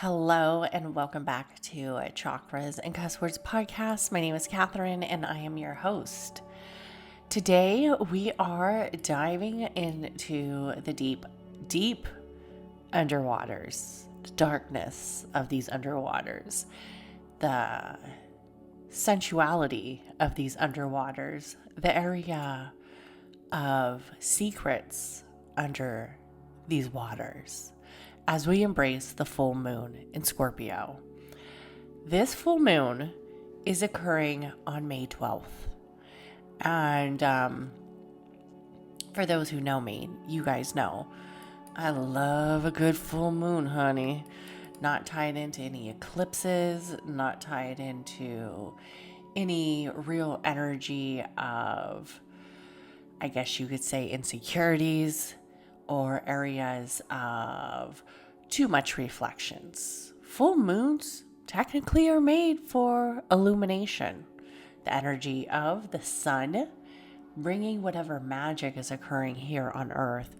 Hello and welcome back to Chakras and Cuss Words podcast. My name is Catherine and I am your host. Today we are diving into the deep underwaters, the darkness of these underwaters, the sensuality of these underwaters, the area of secrets under these waters as we embrace the full moon in Scorpio. This full moon is occurring on May 12th. And for those who know me, you guys know I love a good full moon, honey. Not tied into any eclipses, not tied into any real energy of, I guess you could say, insecurities or areas of too much reflections. Full moons technically are made for illumination, the energy of the sun bringing whatever magic is occurring here on earth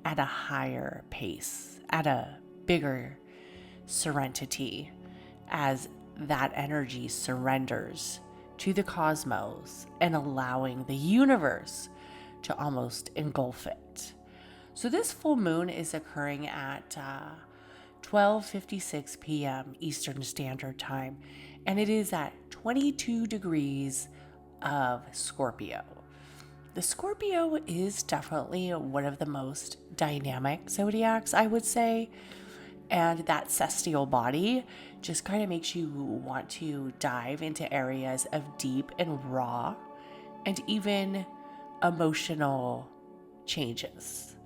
at a higher pace, at a bigger serenity, as that energy surrenders to the cosmos and allowing the universe to almost engulf it. So this full moon is occurring at 12:56 p.m. Eastern Standard Time, and it is at 22 degrees of Scorpio. The Scorpio is definitely one of the most dynamic zodiacs, I would say, and that celestial body just kind of makes you want to dive into areas of deep and raw and even emotional changes.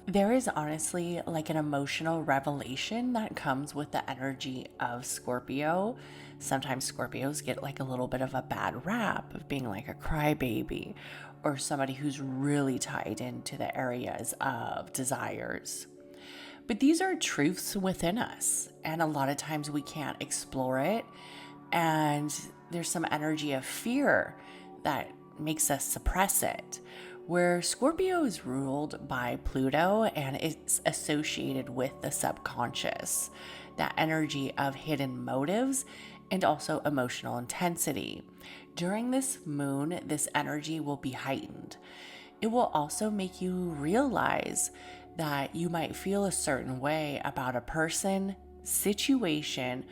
There is honestly like an emotional revelation that comes with the energy of Scorpio. Sometimes Scorpios get like a little bit of a bad rap of being like a crybaby or somebody who's really tied into the areas of desires. But these are truths within us, and a lot of times we can't explore it, and there's some energy of fear that makes us suppress it. Where Scorpio is ruled by Pluto and it's associated with the subconscious, that energy of hidden motives and also emotional intensity. During this moon, this energy will be heightened. It will also make you realize that you might feel a certain way about a person, situation,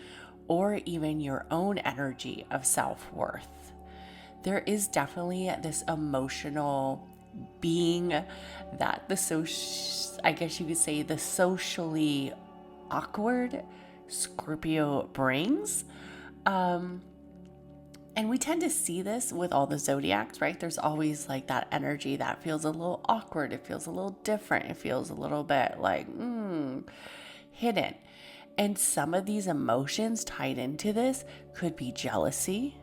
or even your own energy of self-worth. There is definitely this emotional being that I guess you could say the socially awkward Scorpio brings. And we tend to see this with all the zodiacs, right? There's always like that energy that feels a little awkward. It feels a little different. It feels a little bit like hidden. And some of these emotions tied into this could be jealousy,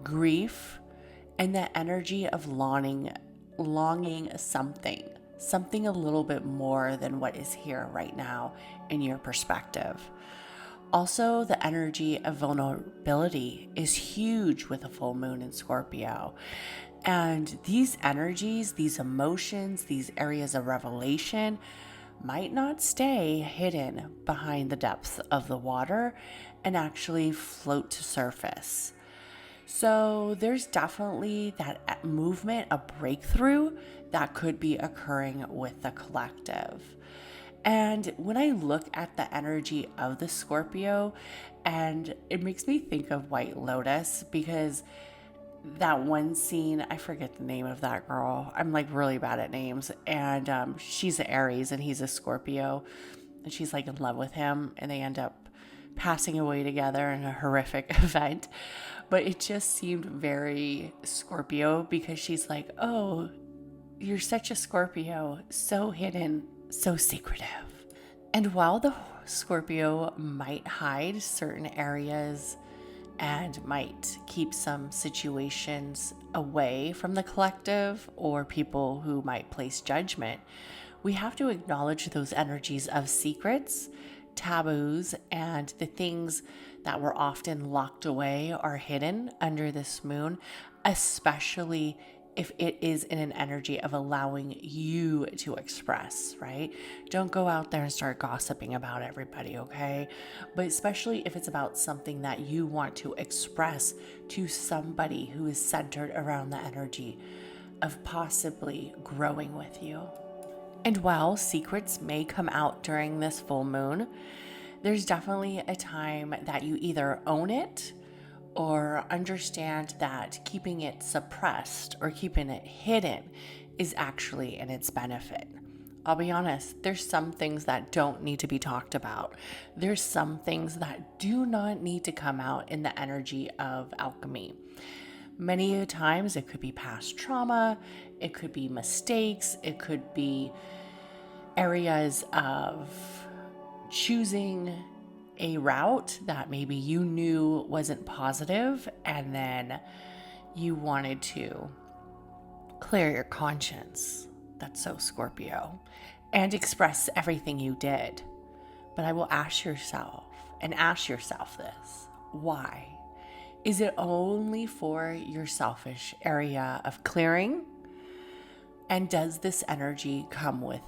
grief, and the energy of longing something a little bit more than what is here right now in your perspective. Also, the energy of vulnerability is huge with a full moon in Scorpio. And these energies, these emotions, these areas of revelation might not stay hidden behind the depths of the water and actually float to surface. So there's definitely that movement, a breakthrough that could be occurring with the collective. And when I look at the energy of the Scorpio, and it makes me think of White Lotus, because that one scene, I forget the name of that girl. I'm like really bad at names. And she's an Aries and he's a Scorpio. And she's like in love with him. And they end up passing away together in a horrific event. But it just seemed very Scorpio because she's like, oh, you're such a Scorpio, so hidden, so secretive. And while the Scorpio might hide certain areas and might keep some situations away from the collective or people who might place judgment, we have to acknowledge those energies of secrets, taboos, and the things that were often locked away or hidden under this moon, especially if it is in an energy of allowing you to express, right? Don't go out there and start gossiping about everybody, okay? But especially if it's about something that you want to express to somebody who is centered around the energy of possibly growing with you. And while secrets may come out during this full moon, there's definitely a time that you either own it or understand that keeping it suppressed or keeping it hidden is actually in its benefit. I'll be honest, there's some things that don't need to be talked about. There's some things that do not need to come out in the energy of alchemy. Many times it could be past trauma, it could be mistakes, it could be areas of choosing a route that maybe you knew wasn't positive, and then you wanted to clear your conscience. That's so Scorpio. And express everything you did. But I will ask yourself this. Why? Is it only for your selfish area of clearing? And does this energy come with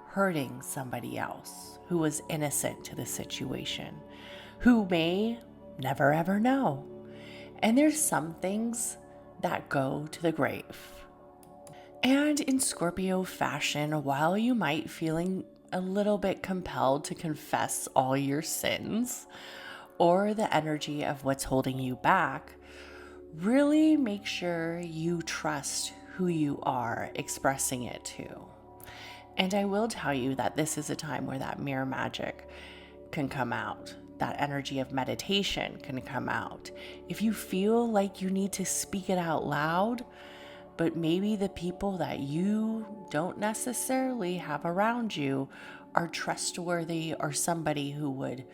hurting somebody else who was innocent to the situation, who may never ever know? And there's some things that go to the grave. And in Scorpio fashion, while you might feeling a little bit compelled to confess all your sins or the energy of what's holding you back, really make sure you trust who you are expressing it to. And I will tell you that this is a time where that mirror magic can come out. That energy of meditation can come out. If you feel like you need to speak it out loud, but maybe the people that you don't necessarily have around you are trustworthy or somebody who would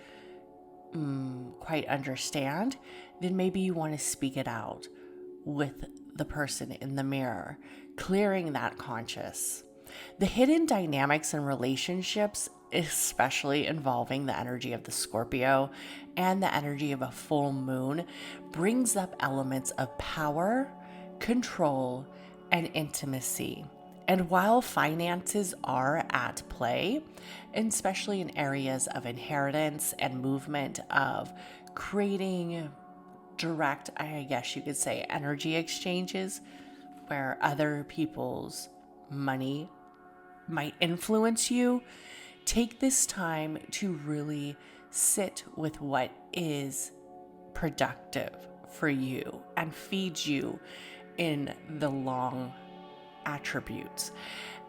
quite understand, then maybe you want to speak it out with the person in the mirror, clearing that conscious. The hidden dynamics in relationships, especially involving the energy of the Scorpio and the energy of a full moon, brings up elements of power, control, and intimacy. And while finances are at play, especially in areas of inheritance and movement of creating direct, I guess you could say, energy exchanges where other people's money might influence you, take this time to really sit with what is productive for you and feeds you in the long attributes.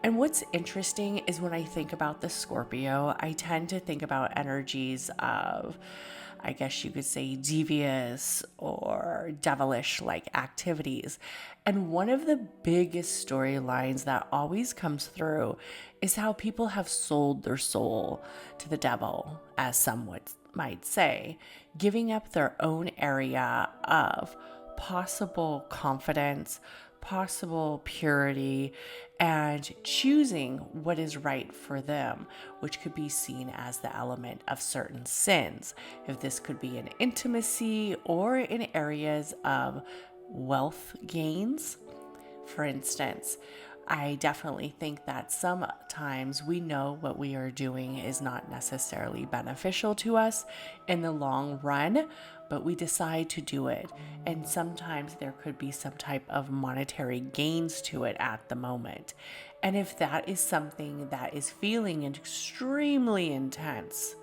And what's interesting is when I think about the Scorpio, I tend to think about energies of, I guess you could say, devious or devilish like activities. And one of the biggest storylines that always comes through is how people have sold their soul to the devil, as some might say, giving up their own area of possible confidence, possible purity, and choosing what is right for them, which could be seen as the element of certain sins. If this could be in intimacy or in areas of wealth gains. For instance, I definitely think that sometimes we know what we are doing is not necessarily beneficial to us in the long run, but we decide to do it. And sometimes there could be some type of monetary gains to it at the moment. And if that is something that is feeling extremely intense,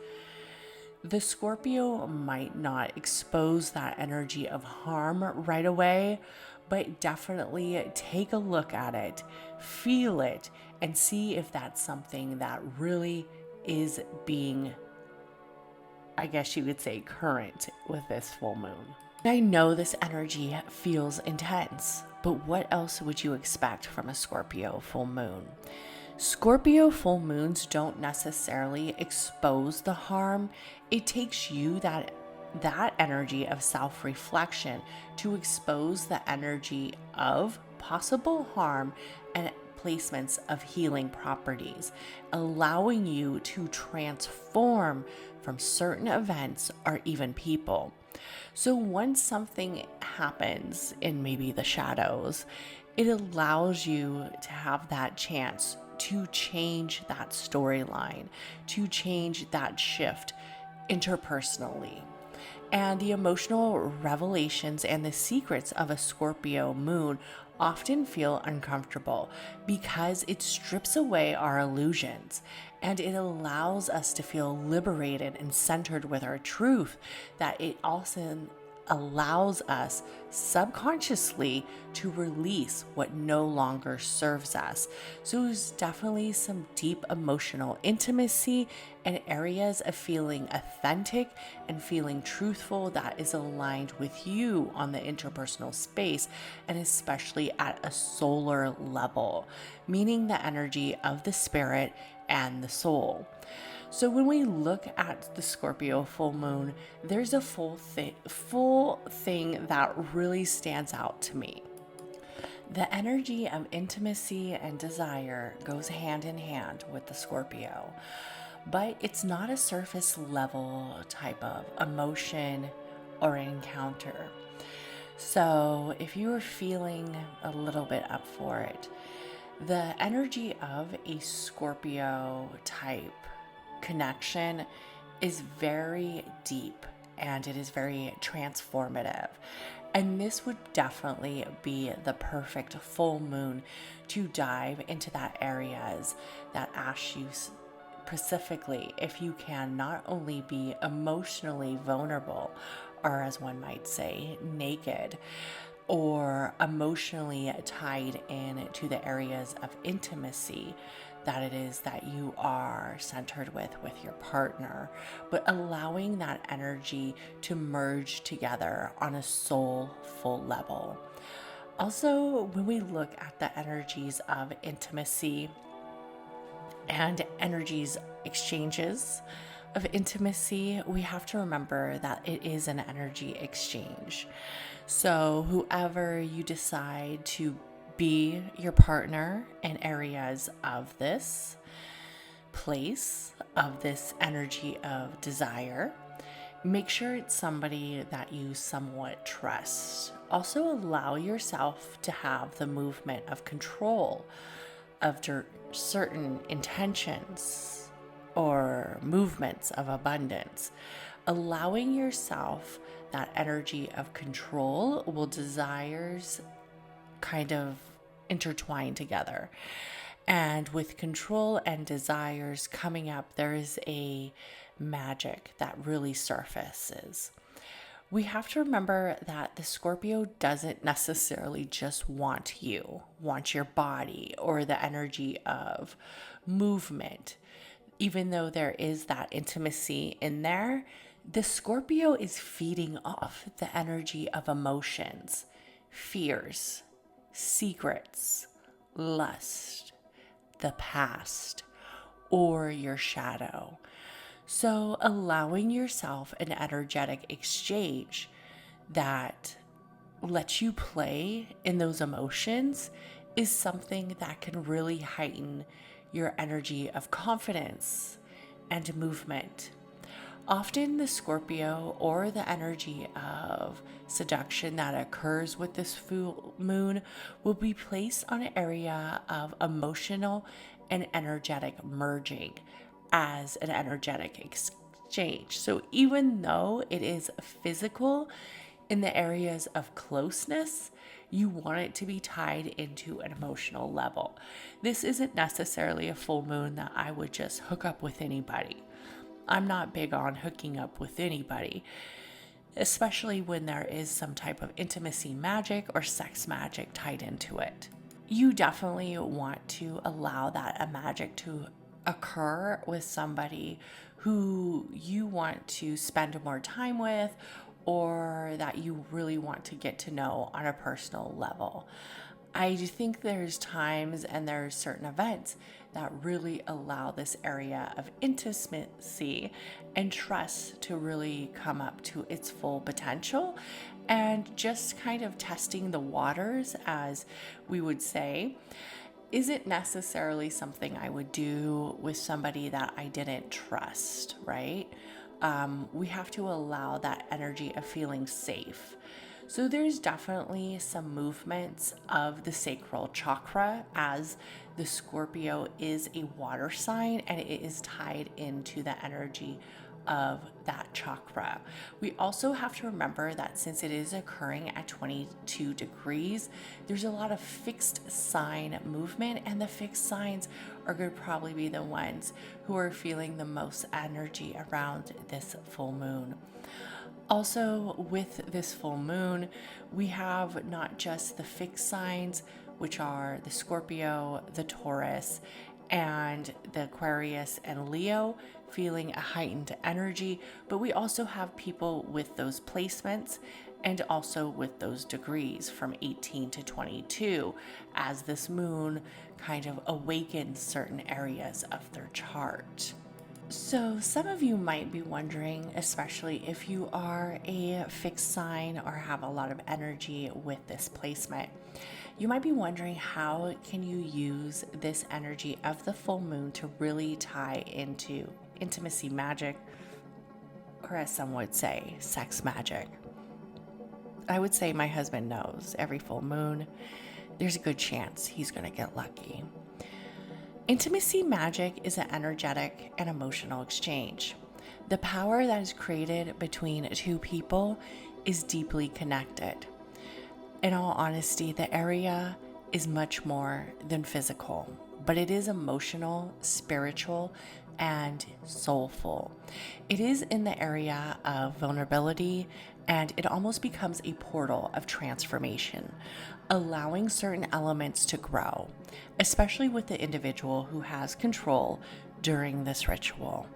the Scorpio might not expose that energy of harm right away, but definitely take a look at it, feel it, and see if that's something that really is being, I guess you could say, current with this full moon. I know this energy feels intense, but what else would you expect from a Scorpio full moon? Scorpio full moons don't necessarily expose the harm. It takes you that energy of self-reflection to expose the energy of possible harm and placements of healing properties, allowing you to transform from certain events or even people. So once something happens in maybe the shadows, it allows you to have that chance to change that storyline, to change that shift interpersonally. And the emotional revelations and the secrets of a Scorpio moon often feel uncomfortable because it strips away our illusions and it allows us to feel liberated and centered with our truth, that it also allows us subconsciously to release what no longer serves us. So there's definitely some deep emotional intimacy and areas of feeling authentic and feeling truthful that is aligned with you on the interpersonal space, and especially at a solar level, meaning the energy of the spirit and the soul. So when we look at the Scorpio full moon, there's a full thing that really stands out to me. The energy of intimacy and desire goes hand in hand with the Scorpio, but it's not a surface level type of emotion or encounter. So if you are feeling a little bit up for it, the energy of a Scorpio type connection is very deep and it is very transformative. And this would definitely be the perfect full moon to dive into that areas that ask you specifically if you can not only be emotionally vulnerable, or as one might say, naked, or emotionally tied in to the areas of intimacy that it is that you are centered with your partner, but allowing that energy to merge together on a soulful level. Also, when we look at the energies of intimacy and energies exchanges of intimacy, we have to remember that it is an energy exchange. So whoever you decide to be your partner in areas of this place, of this energy of desire, make sure it's somebody that you somewhat trust. Also allow yourself to have the movement of control of certain intentions or movements of abundance. Allowing yourself that energy of control will desires kind of intertwine together. And with control and desires coming up, there is a magic that really surfaces. We have to remember that the Scorpio doesn't necessarily just want you, want your body or the energy of movement. Even though there is that intimacy in there, the Scorpio is feeding off the energy of emotions, fears, secrets, lust, the past, or your shadow. So allowing yourself an energetic exchange that lets you play in those emotions is something that can really heighten your energy of confidence and movement. Often the Scorpio or the energy of seduction that occurs with this full moon will be placed on an area of emotional and energetic merging as an energetic exchange. So even though it is physical in the areas of closeness, you want it to be tied into an emotional level. This isn't necessarily a full moon that I would just hook up with anybody. I'm not big on hooking up with anybody, especially when there is some type of intimacy magic or sex magic tied into it. You definitely want to allow that magic to occur with somebody who you want to spend more time with or that you really want to get to know on a personal level. I think there's times and there's certain events that really allow this area of intimacy and trust to really come up to its full potential, and just kind of testing the waters, as we would say, isn't necessarily something I would do with somebody that I didn't trust, right? We have to allow that energy of feeling safe. So there's definitely some movements of the sacral chakra, as the Scorpio is a water sign and it is tied into the energy of that chakra. We also have to remember that since it is occurring at 22 degrees, there's a lot of fixed sign movement, and the fixed signs are going to probably be the ones who are feeling the most energy around this full moon. Also, with this full moon, we have not just the fixed signs, which are the Scorpio, the Taurus, and the Aquarius and Leo feeling a heightened energy, but we also have people with those placements and also with those degrees from 18 to 22, as this moon kind of awakens certain areas of their chart. So, some of you might be wondering, especially if you are a fixed sign or have a lot of energy with this placement, you might be wondering how can you use this energy of the full moon to really tie into intimacy magic, or as some would say, sex magic. I would say my husband knows every full moon, there's a good chance he's going to get lucky. Intimacy magic is an energetic and emotional exchange. The power that is created between two people is deeply connected. In all honesty, the area is much more than physical, but it is emotional, spiritual, and soulful. It is in the area of vulnerability, and it almost becomes a portal of transformation, allowing certain elements to grow, especially with the individual who has control during this ritual.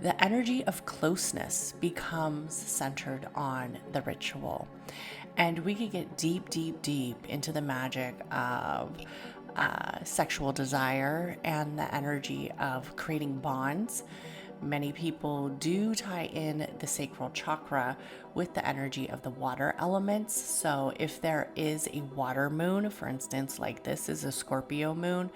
The energy of closeness becomes centered on the ritual, and we could get deep, deep, deep into the magic of sexual desire and the energy of creating bonds. Many people do tie in the sacral chakra with the energy of the water elements. So if there is a water moon, for instance, like this is a Scorpio moon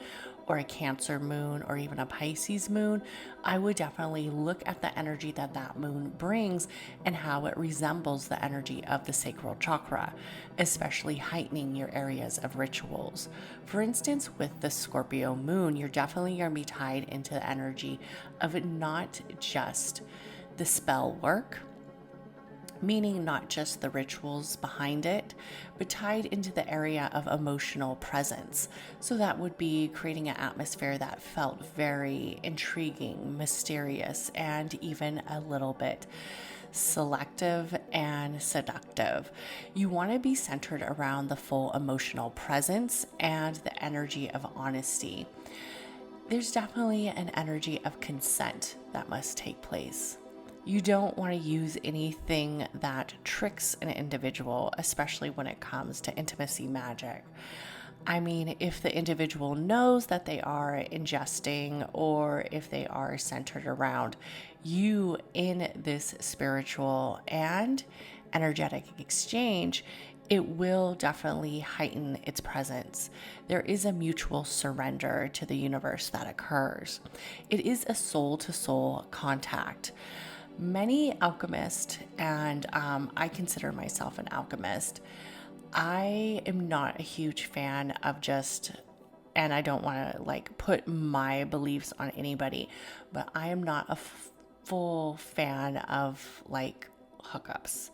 or a Cancer moon or even a Pisces moon, I would definitely look at the energy that that moon brings and how it resembles the energy of the sacral chakra, especially heightening your areas of rituals. For instance, with the Scorpio moon, you're definitely going to be tied into the energy of not just the spell work, meaning not just the rituals behind it, but tied into the area of emotional presence. So that would be creating an atmosphere that felt very intriguing, mysterious, and even a little bit selective and seductive. You want to be centered around the full emotional presence and the energy of honesty. There's definitely an energy of consent that must take place. You don't want to use anything that tricks an individual, especially when it comes to intimacy magic. I mean, if the individual knows that they are ingesting or if they are centered around you in this spiritual and energetic exchange, it will definitely heighten its presence. There is a mutual surrender to the universe that occurs. It is a soul-to-soul contact. Many alchemists, and I consider myself an alchemist, I am not a huge fan of just, and I don't want to like put my beliefs on anybody, but I am not a full fan of like hookups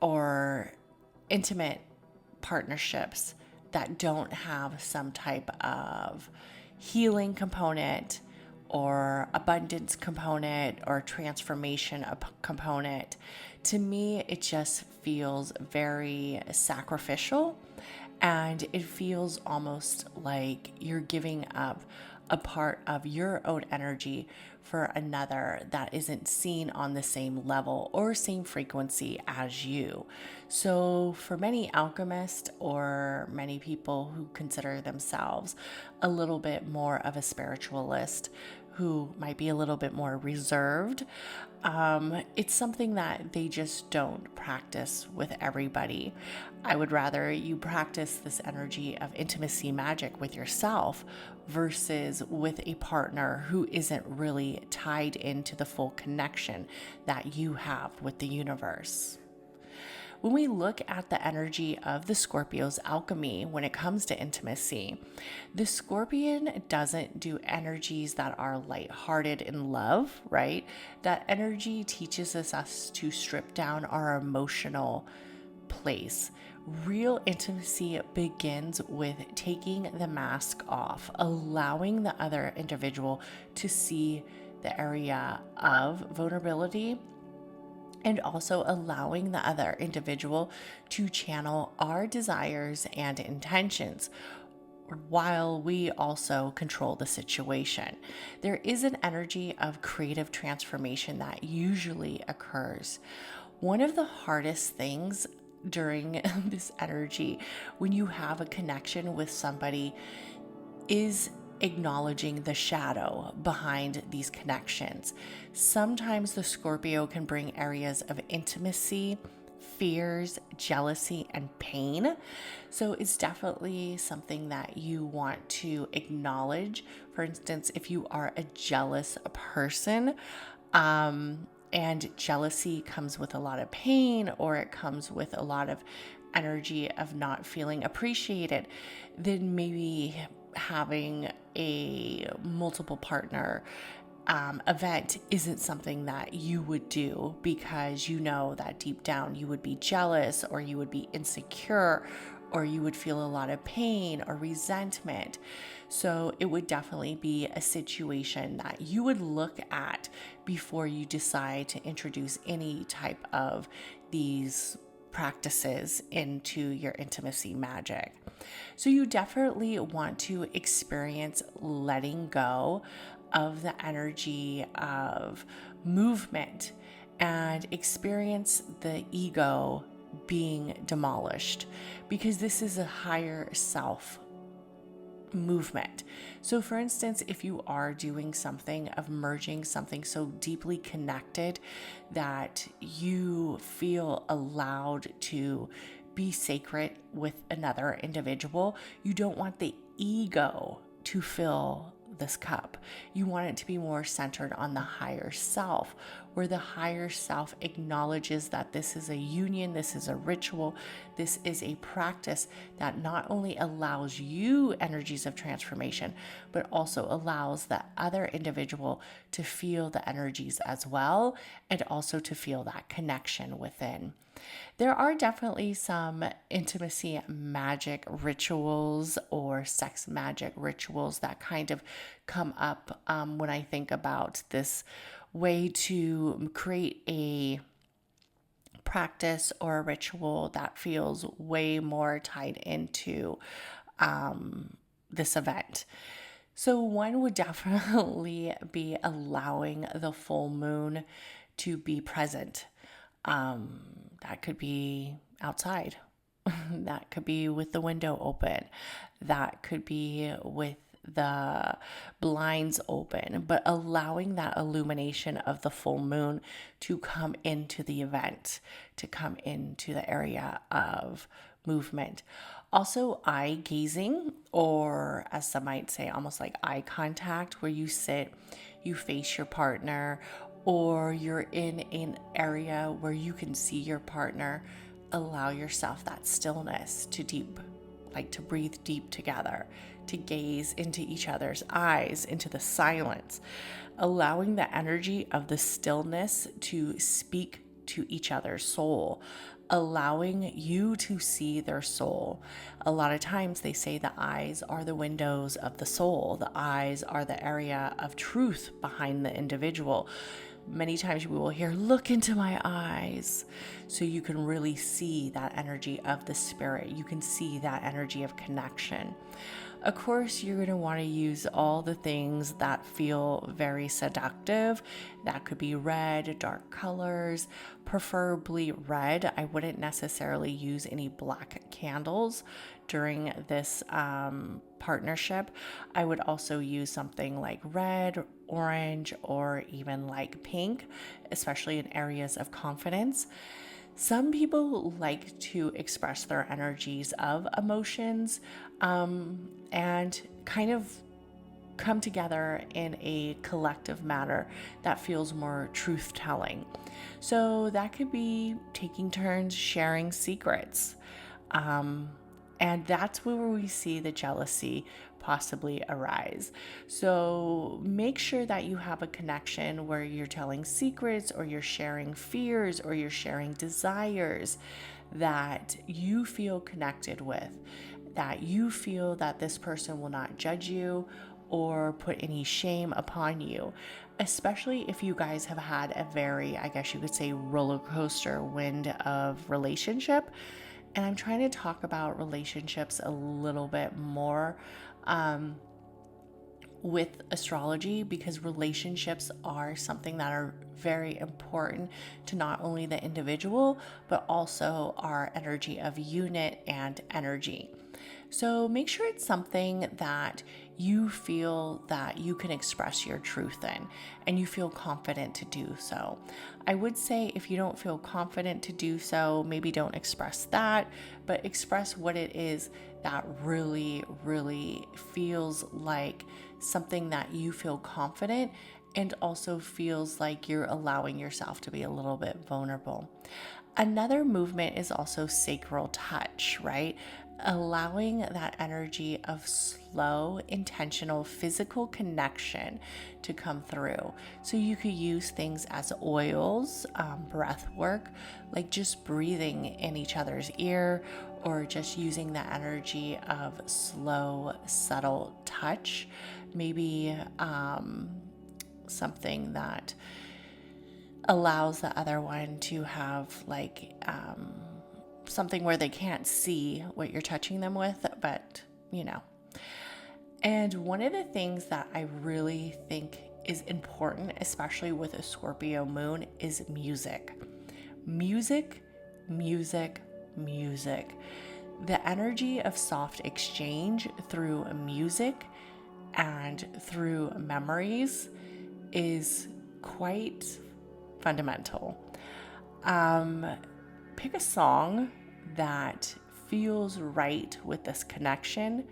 or intimate partnerships that don't have some type of healing component or abundance component or transformation component. To me, it just feels very sacrificial, and it feels almost like you're giving up a part of your own energy for another that isn't seen on the same level or same frequency as you. So for many alchemists or many people who consider themselves a little bit more of a spiritualist, who might be a little bit more reserved, it's something that they just don't practice with everybody. I would rather you practice this energy of intimacy magic with yourself versus with a partner who isn't really tied into the full connection that you have with the universe. When we look at the energy of the Scorpio's alchemy when it comes to intimacy, the Scorpion doesn't do energies that are lighthearted in love, right? That energy teaches us to strip down our emotional place. Real intimacy begins with taking the mask off, allowing the other individual to see the area of vulnerability, and also allowing the other individual to channel our desires and intentions while we also control the situation. There is an energy of creative transformation that usually occurs. One of the hardest things during this energy, when you have a connection with somebody, is acknowledging the shadow behind these connections. Sometimes the Scorpio can bring areas of intimacy, fears, jealousy, and pain. So it's definitely something that you want to acknowledge. For instance, if you are a jealous person, and jealousy comes with a lot of pain, or it comes with a lot of energy of not feeling appreciated, then maybe having a multiple partner event isn't something that you would do, because you know that deep down you would be jealous, or you would be insecure, or you would feel a lot of pain or resentment. So it would definitely be a situation that you would look at before you decide to introduce any type of these practices into your intimacy magic. So you definitely want to experience letting go of the energy of movement and experience the ego being demolished, because this is a higher self movement. So for instance, if you are doing something of merging something so deeply connected that you feel allowed to be sacred with another individual, you don't want the ego to fill this cup. You want it to be more centered on the higher self, where the higher self acknowledges that this is a union, this is a ritual, this is a practice that not only allows you energies of transformation, but also allows the other individual to feel the energies as well, and also to feel that connection within. There are definitely some intimacy magic rituals or sex magic rituals that kind of come up when I think about this way to create a practice or a ritual that feels way more tied into this event. So one would definitely be allowing the full moon to be present. That could be outside. That could be with the window open. That could be with the blinds open, but allowing that illumination of the full moon to come into the event, to come into the area of movement. Also, eye gazing, or as some might say, almost like eye contact, where you sit, you face your partner, or you're in an area where you can see your partner. Allow yourself that stillness to breathe deep together, to gaze into each other's eyes, into the silence, allowing the energy of the stillness to speak to each other's soul, allowing you to see their soul. A lot of times they say the eyes are the windows of the soul. The eyes are the area of truth behind the individual. Many times we will hear, "Look into my eyes." So you can really see that energy of the spirit. You can see that energy of connection. Of course, you're going to want to use all the things that feel very seductive. That could be red, dark colors, preferably red. I wouldn't necessarily use any black candles during this partnership. I would also use something like red, orange, or even like pink, especially in areas of confidence. Some people like to express their energies of emotions and kind of come together in a collective manner that feels more truth-telling. So that could be taking turns sharing secrets. And that's where we see the jealousy possibly arise. So make sure that you have a connection where you're telling secrets, or you're sharing fears, or you're sharing desires that you feel connected with, that you feel that this person will not judge you or put any shame upon you, especially if you guys have had a very, I guess you could say, roller coaster wind of relationship. And I'm trying to talk about relationships a little bit more with astrology, because relationships are something that are very important to not only the individual, but also our energy of unit and energy. So make sure it's something that you feel that you can express your truth in, and you feel confident to do so. I would say if you don't feel confident to do so, maybe don't express that, but express what it is that really, really feels like something that you feel confident, and also feels like you're allowing yourself to be a little bit vulnerable. Another movement is also sacral touch, right? Allowing that energy of slow, intentional, physical connection to come through. So you could use things as oils, breath work, like just breathing in each other's ear, or just using the energy of slow, subtle touch. Maybe something that allows the other one to have like something where they can't see what you're touching them with, but you know. And one of the things that I really think is important, especially with a Scorpio moon, is music. Music, music, music. The energy of soft exchange through music and through memories is quite fundamental. Pick a song that feels right with this connection.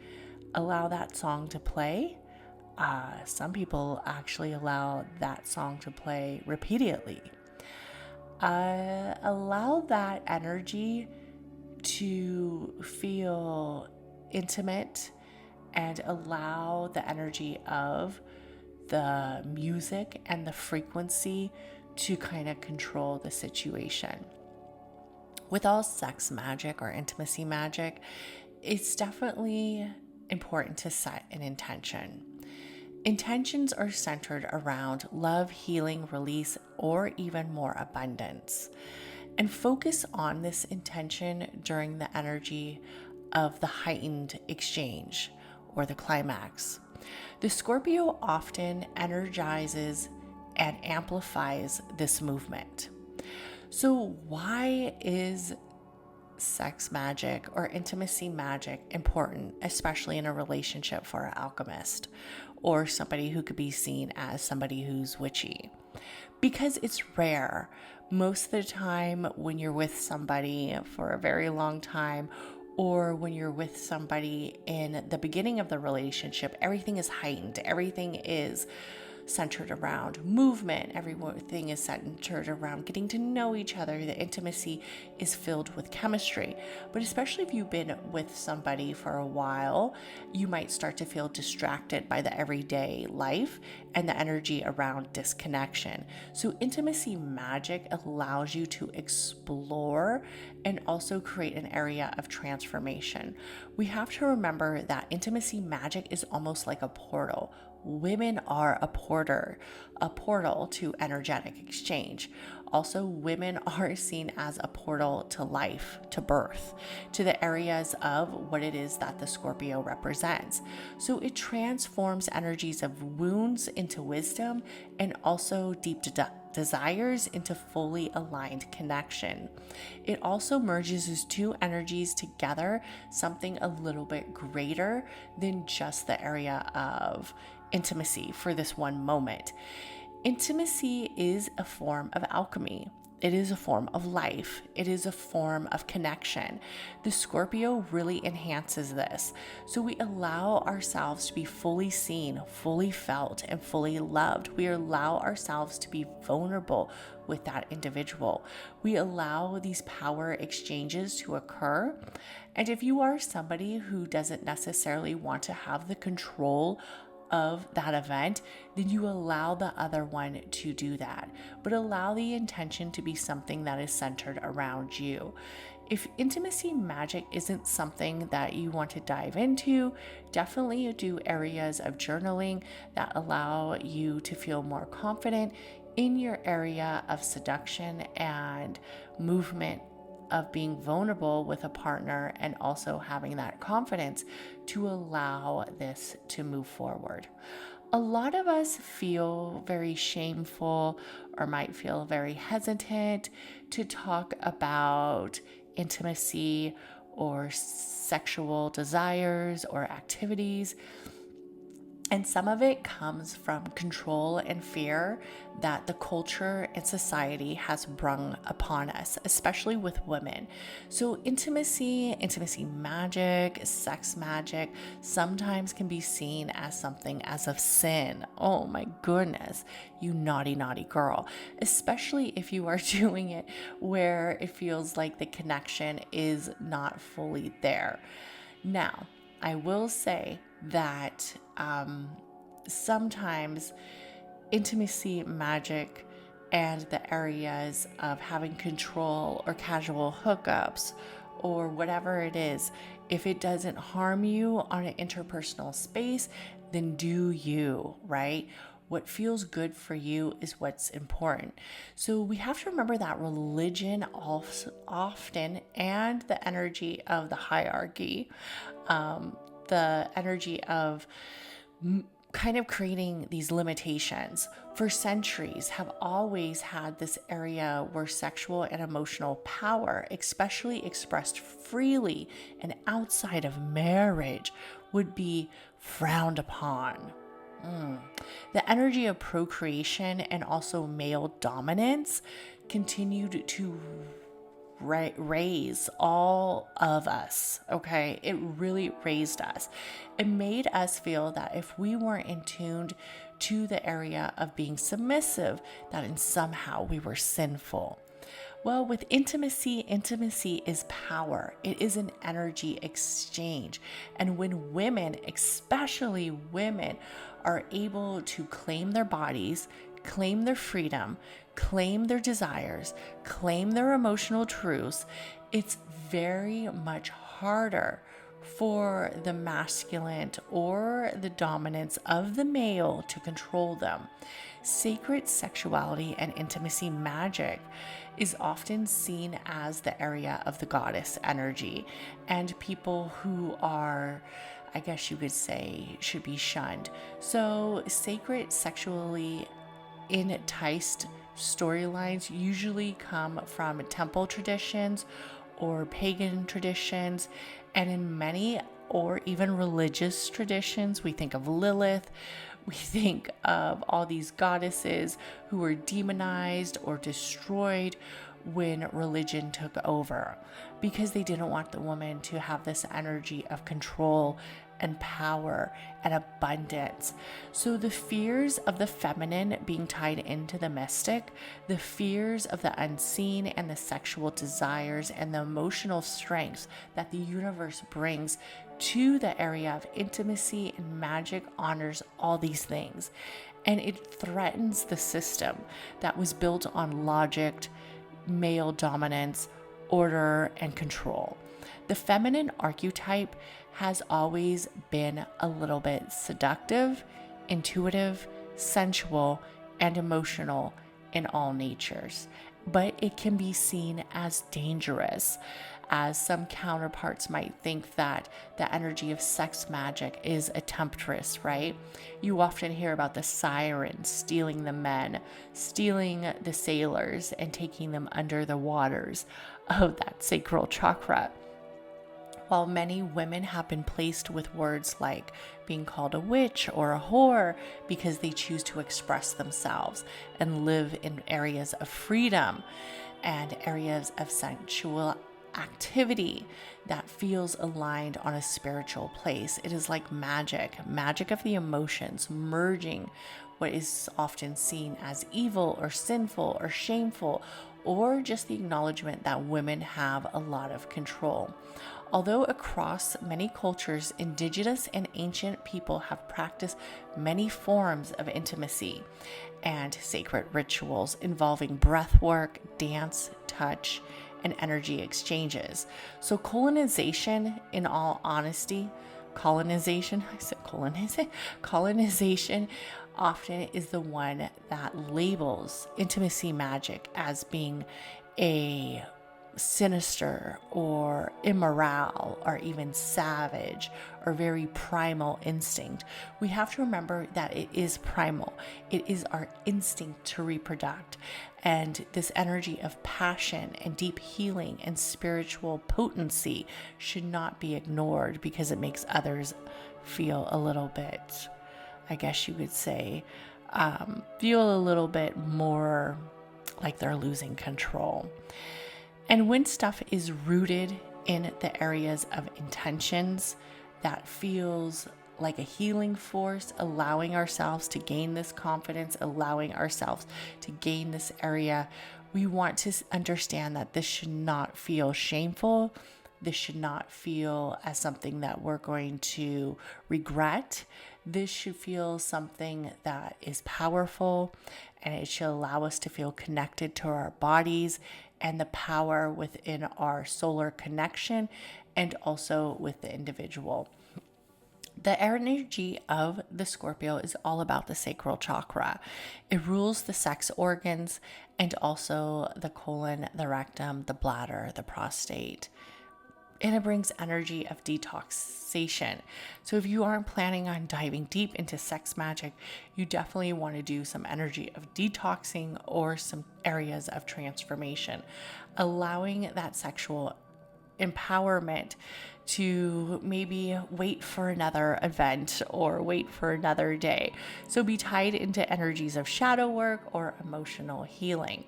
Allow that song to play. Some people actually allow that song to play repeatedly. Allow that energy to feel intimate, and allow the energy of the music and the frequency to kind of control the situation. With all sex magic or intimacy magic, it's definitely important to set an intention. Intentions are centered around love, healing, release, or even more abundance. And focus on this intention during the energy of the heightened exchange or the climax. The Scorpio often energizes and amplifies this movement. So why is sex magic or intimacy magic important, especially in a relationship for an alchemist or somebody who could be seen as somebody who's witchy? Because it's rare. Most of the time when you're with somebody for a very long time, or when you're with somebody in the beginning of the relationship, everything is heightened. Everything is centered around movement. Everything is centered around getting to know each other. The intimacy is filled with chemistry. But especially if you've been with somebody for a while, you might start to feel distracted by the everyday life and the energy around disconnection. So intimacy magic allows you to explore and also create an area of transformation. We have to remember that intimacy magic is almost like a portal. Women are a portal to energetic exchange. Also, women are seen as a portal to life, to birth, to the areas of what it is that the Scorpio represents. So it transforms energies of wounds into wisdom, and also deep desires into fully aligned connection. It also merges these two energies together, something a little bit greater than just the area of intimacy for this one moment. Intimacy is a form of alchemy. It is a form of life. It is a form of connection. The Scorpio really enhances this. So we allow ourselves to be fully seen, fully felt, and fully loved. We allow ourselves to be vulnerable with that individual. We allow these power exchanges to occur. And if you are somebody who doesn't necessarily want to have the control of that event, then you allow the other one to do that. But allow the intention to be something that is centered around you. If intimacy magic isn't something that you want to dive into, definitely do areas of journaling that allow you to feel more confident in your area of seduction and movement, of being vulnerable with a partner, and also having that confidence to allow this to move forward. A lot of us feel very shameful or might feel very hesitant to talk about intimacy or sexual desires or activities. And some of it comes from control and fear that the culture and society has brung upon us, especially with women. So intimacy magic, sex magic, sometimes can be seen as something as of sin. Oh my goodness, you naughty, naughty girl. Especially if you are doing it where it feels like the connection is not fully there. Now, I will say that sometimes intimacy magic and the areas of having control or casual hookups or whatever it is, if it doesn't harm you on an interpersonal space, then do you, right? What feels good for you is what's important. So we have to remember that religion often, and the energy of the hierarchy, the energy of kind of creating these limitations for centuries, have always had this area where sexual and emotional power, especially expressed freely and outside of marriage, would be frowned upon. The energy of procreation and also male dominance continued to raise all of us, okay? It really raised us. It made us feel that if we weren't in tuned to the area of being submissive, that in somehow we were sinful. Well, with intimacy is power. It is an energy exchange. And when women, especially women, are able to claim their bodies, claim their freedom, claim their desires, claim their emotional truths, it's very much harder for the masculine or the dominance of the male to control them. Sacred sexuality and intimacy magic is often seen as the area of the goddess energy, and people who are, I guess you could say, should be shunned. So sacred sexually enticed storylines usually come from temple traditions or pagan traditions, and in many or even religious traditions, we think of Lilith. We think of all these goddesses who were demonized or destroyed when religion took over, because they didn't want the woman to have this energy of control and power and abundance. So the fears of the feminine being tied into the mystic, the fears of the unseen and the sexual desires and the emotional strengths that the universe brings to the area of intimacy and magic honors all these things. And it threatens the system that was built on logic, male dominance, order, and control. The feminine archetype has always been a little bit seductive, intuitive, sensual, and emotional in all natures. But it can be seen as dangerous, as some counterparts might think that the energy of sex magic is a temptress, right? You often hear about the sirens stealing the men, stealing the sailors, and taking them under the waters of that sacral chakra. While many women have been placed with words like being called a witch or a whore because they choose to express themselves and live in areas of freedom and areas of sensual activity that feels aligned on a spiritual place. It is like magic of the emotions, merging what is often seen as evil or sinful or shameful, or just the acknowledgement that women have a lot of control. Although across many cultures, indigenous and ancient people have practiced many forms of intimacy and sacred rituals involving breath work, dance, touch, and energy exchanges. So colonization, in all honesty, colonization often is the one that labels intimacy magic as being a sinister or immoral or even savage or very primal instinct. We have to remember that it is primal. It is our instinct to reproduce. And this energy of passion and deep healing and spiritual potency should not be ignored because it makes others feel a little bit, I guess you could say, feel a little bit more like they're losing control. And when stuff is rooted in the areas of intentions, that feels like a healing force, allowing ourselves to gain this confidence, allowing ourselves to gain this area, we want to understand that this should not feel shameful. This should not feel as something that we're going to regret. This should feel something that is powerful, and it should allow us to feel connected to our bodies and the power within our solar connection and also with the individual. The energy of the Scorpio is all about the sacral chakra. It rules the sex organs and also the colon, the rectum, the bladder, the prostate. And it brings energy of detoxation. So if you aren't planning on diving deep into sex magic, you definitely want to do some energy of detoxing or some areas of transformation, allowing that sexual empowerment to maybe wait for another event or wait for another day. So be tied into energies of shadow work or emotional healing.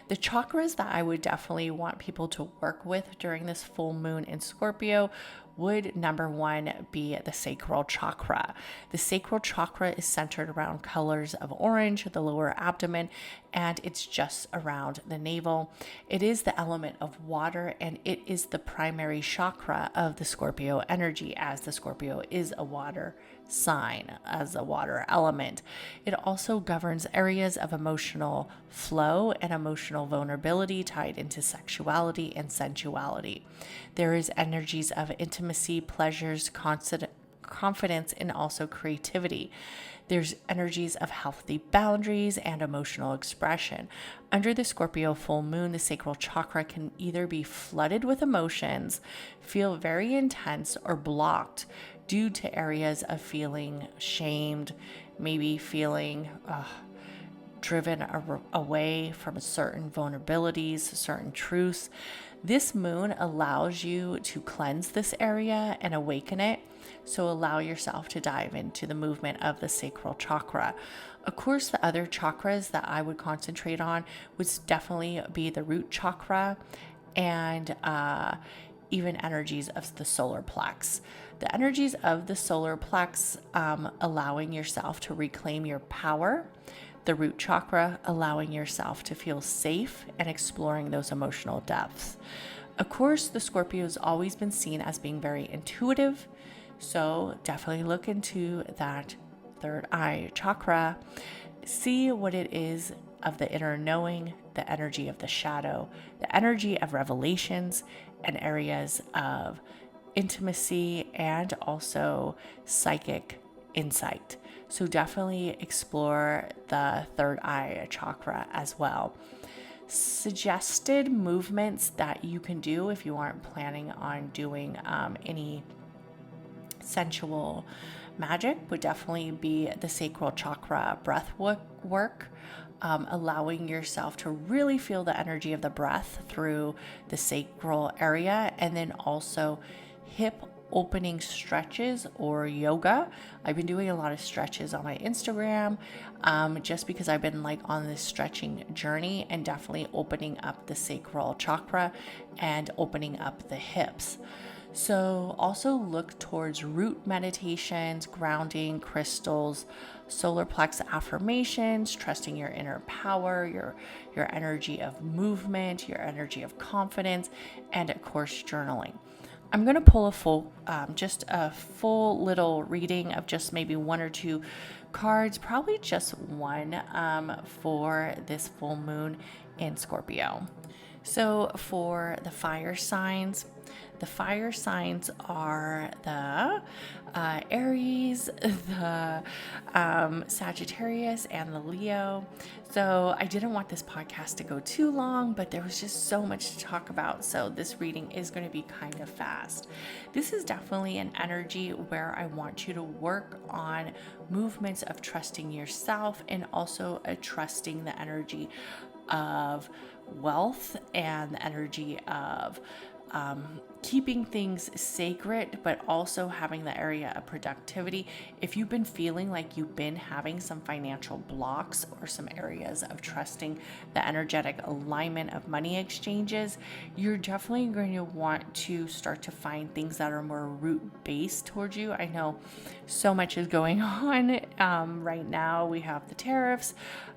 The chakras that I would definitely want people to work with during this full moon in Scorpio would, number one, be the sacral chakra. The sacral chakra is centered around colors of orange, the lower abdomen, and it's just around the navel. It is the element of water, and it is the primary chakra of the Scorpio energy, as the Scorpio is a water sign, as a water element. It also governs areas of emotional flow and emotional vulnerability tied into sexuality and sensuality. There is energies of intimacy, pleasures, confidence, and also creativity. There's energies of healthy boundaries and emotional expression. Under the Scorpio full moon, the sacral chakra can either be flooded with emotions, feel very intense, or blocked due to areas of feeling shamed, maybe feeling driven away from certain vulnerabilities, certain truths. This moon allows you to cleanse this area and awaken it. So allow yourself to dive into the movement of the sacral chakra. Of course, the other chakras that I would concentrate on would definitely be the root chakra and even energies of the solar plex. The energies of the solar plex, allowing yourself to reclaim your power. The root chakra, allowing yourself to feel safe and exploring those emotional depths. Of course, the Scorpio has always been seen as being very intuitive, so definitely look into that third eye chakra. See what it is of the inner knowing, the energy of the shadow, the energy of revelations, and areas of intimacy and also psychic insight. So definitely explore the third eye chakra as well. Suggested movements that you can do if you aren't planning on doing any sensual magic would definitely be the sacral chakra breath work, allowing yourself to really feel the energy of the breath through the sacral area, and then also hip opening stretches or yoga. I've been doing a lot of stretches on my Instagram, just because I've been like on this stretching journey and definitely opening up the sacral chakra and opening up the hips. So also look towards root meditations, grounding, crystals, solar plex affirmations, trusting your inner power, your energy of movement, your energy of confidence, and of course journaling. I'm going to pull just a full little reading of just maybe one or two cards, probably just one, for this full moon in Scorpio. So for the fire signs are the Aries, the Sagittarius, and the Leo. So I didn't want this podcast to go too long, but there was just so much to talk about. So this reading is going to be kind of fast. This is definitely an energy where I want you to work on movements of trusting yourself and also trusting the energy of wealth and the energy of keeping things sacred, but also having the area of productivity. If you've been feeling like you've been having some financial blocks or some areas of trusting the energetic alignment of money exchanges, you're definitely going to want to start to find things that are more root-based towards you. I know so much is going on right now. We have the tariffs.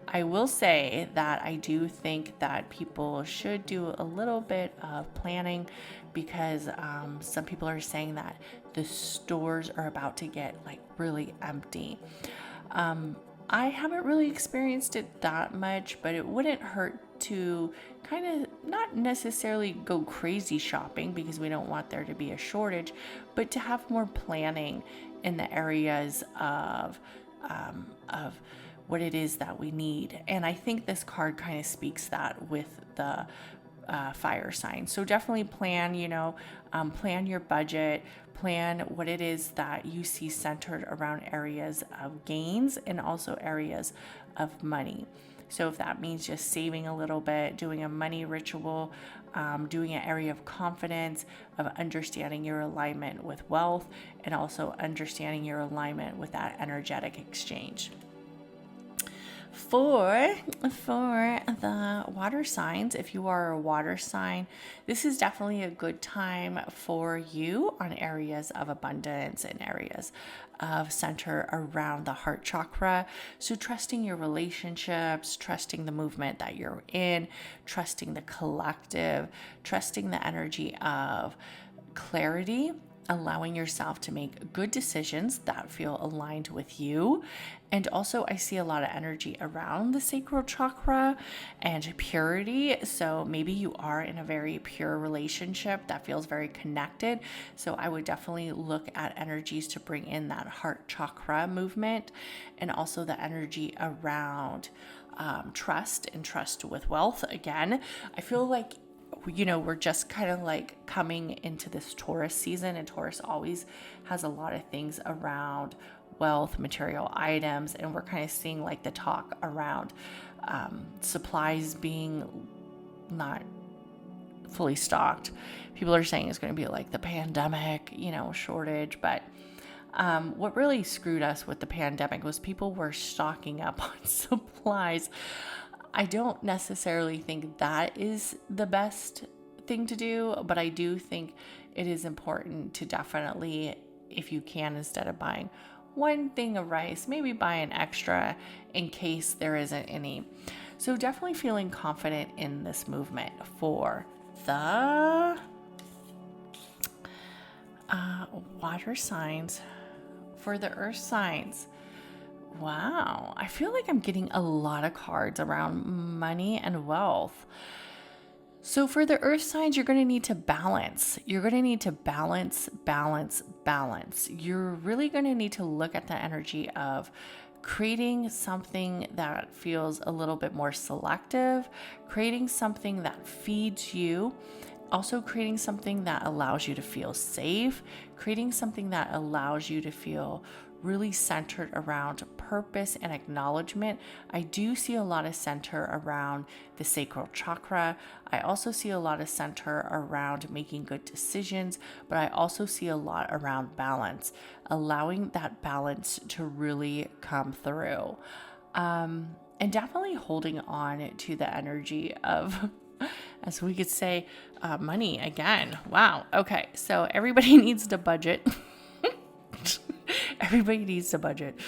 I will say that I do think that people should do a little bit of planning, because some people are saying that the stores are about to get like really empty. I haven't really experienced it that much, but it wouldn't hurt to kind of not necessarily go crazy shopping, because we don't want there to be a shortage, but to have more planning in the areas of what it is that we need. And I think this card kind of speaks that with the fire sign. So definitely plan, plan your budget, plan what it is that you see centered around areas of gains and also areas of money. So if that means just saving a little bit, doing a money ritual, doing an area of confidence, of understanding your alignment with wealth, and also understanding your alignment with that energetic exchange. For the water signs, if you are a water sign, this is definitely a good time for you on areas of abundance and areas of center around the heart chakra. So trusting your relationships, trusting the movement that you're in, trusting the collective, trusting the energy of clarity, allowing yourself to make good decisions that feel aligned with you. And also I see a lot of energy around the sacral chakra and purity. So maybe you are in a very pure relationship that feels very connected. So I would definitely look at energies to bring in that heart chakra movement, and also the energy around trust and trust with wealth. Again, I feel like we're just kind of like coming into this Taurus season, and Taurus always has a lot of things around wealth, material items, and we're kind of seeing like the talk around supplies being not fully stocked. People are saying it's going to be like the pandemic, shortage, but what really screwed us with the pandemic was people were stocking up on supplies. I don't necessarily think that is the best thing to do, but I do think it is important to definitely, if you can, instead of buying one thing of rice, maybe buy an extra in case there isn't any. So definitely feeling confident in this movement for the water signs. For the earth signs, wow, I feel like I'm getting a lot of cards around money and wealth. So for the earth signs, you're going to need to balance. You're going to need to balance. You're really going to need to look at the energy of creating something that feels a little bit more selective, creating something that feeds you, also creating something that allows you to feel safe, creating something that allows you to feel really centered around purpose and acknowledgement. I do see a lot of center around the sacral chakra. I also see a lot of center around making good decisions, but I also see a lot around balance, allowing that balance to really come through. And definitely holding on to the energy of, as we could say, money again. Wow. Okay. So everybody needs to budget. Everybody needs to budget.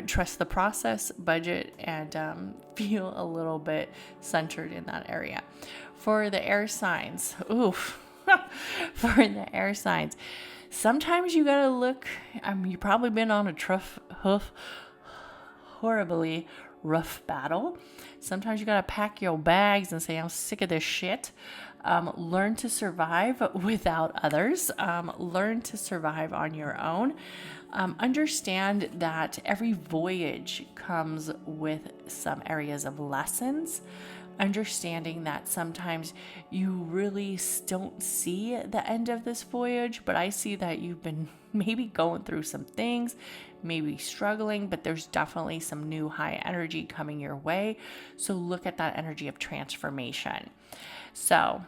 Trust the process, budget, and feel a little bit centered in that area. For the air signs, oof. For the air signs, sometimes you gotta look. You've probably been on a horribly rough battle. Sometimes you gotta pack your bags and say, I'm sick of this shit. Learn to survive without others. Learn to survive on your own. Understand that every voyage comes with some areas of lessons. Understanding that sometimes you really don't see the end of this voyage, but I see that you've been maybe going through some things, maybe struggling, but there's definitely some new high energy coming your way. So look at that energy of transformation. So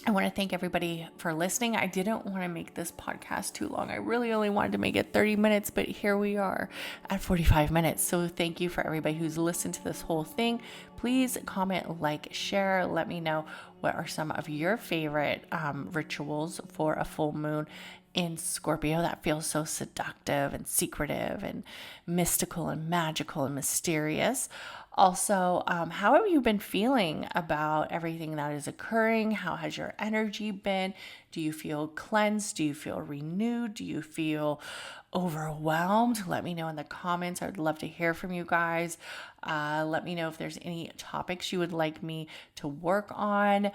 I want to thank everybody for listening. I didn't want to make this podcast too long. I really only wanted to make it 30 minutes, but here we are at 45 minutes. So thank you for everybody who's listened to this whole thing. Please comment, like, share. Let me know what are some of your favorite rituals for a full moon in Scorpio that feels so seductive and secretive and mystical and magical and mysterious. Also, how have you been feeling about everything that is occurring? How has your energy been? Do you feel cleansed? Do you feel renewed? Do you feel overwhelmed? Let me know in the comments. I would love to hear from you guys. Let me know if there's any topics you would like me to work on.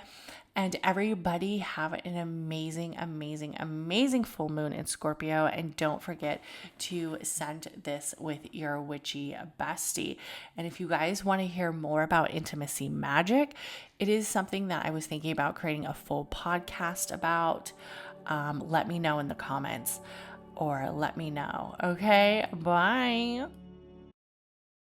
And everybody have an amazing, amazing, amazing full moon in Scorpio. And don't forget to send this with your witchy bestie. And if you guys want to hear more about intimacy magic, it is something that I was thinking about creating a full podcast about. Let me know in the comments or let me know. Okay, bye.